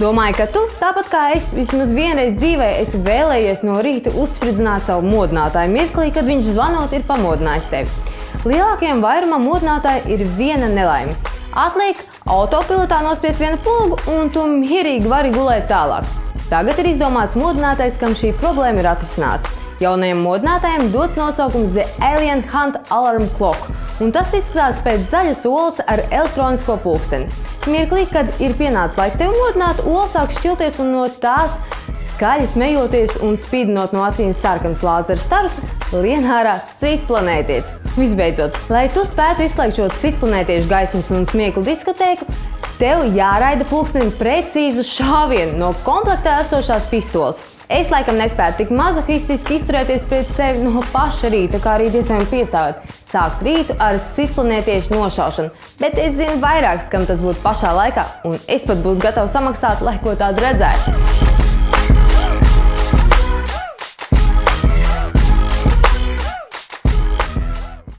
Domāju, ka tu, tāpat kā es, vismaz vienreiz dzīvē esi vēlējies no rīta uzspridzināt savu modinātāju mirklī, kad viņš zvanot ir pamodinājis tevi. Lielākajam vairumam modinātāji ir viena nelaime. Atliek autopilotā nospiest vienu pogu un tu mierīgi vari gulēt tālāk. Tagad ir izdomāts modinātais, kam šī problēma ir atrisināta. Jaunajam modinātājam dots nosaukums The Alien Hunt Alarm Clock, un tas izskatās pēc zaļas olas ar elektronisko pulksteni. Mirklī, kad ir pienācis laiks tevi modināt, ola sāk šķilties un no tās skaļi smejoties un spīdinot no acīm sarkans lāzera stars, lien ārā citplanētietis. Visbeidzot, lai tu spētu izslēgt šo citplanētiešu gaismas un smieklu diskotēku, tev jāraida pulksteni precīzu šāvienu no komplektā esošās pistoles. Es laikam nespētu tik mazohistiski izturēties pret sevi no paša rīta, kā arī tiešām piestāvēt sākt rītu ar citplanētiešu nošaušanu, bet es zinu vairākus, kam tas būtu pašā laikā, un es pat būtu gatavs samaksāt, lai ko tādu redzētu.